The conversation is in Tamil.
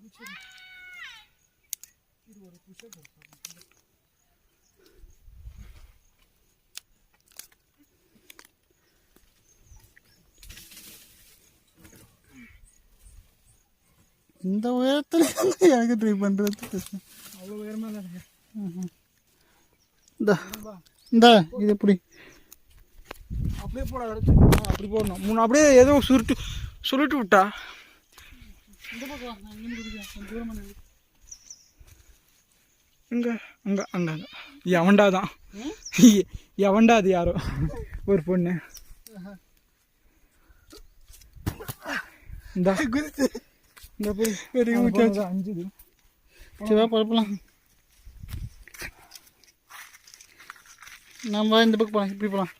இந்த உயரத்தில் எனக்கு ட்ரை பண்ணுறது அவ்வளோ உயரமாக இல்லைங்க. இந்த இது எப்படி அப்படியே போட அப்படி போடணும். மூணு அப்படியே ஏதோ சுருட்டு விட்டா. இந்த பக்கம் நான் இங்கே குடிக்கிறேன் தூரமாக இங்கே அங்கே அங்கே எவன்டா தான் எவன்டா அது யாரோ ஒரு பொண்ணு. இந்த குதிச்சு இந்த போய் பெரிய ஊச்சாச்சு 5 சிவா பழப்பலாம். நம்ம இந்த பக்கம் போகலாம், இப்படி போகலாம்.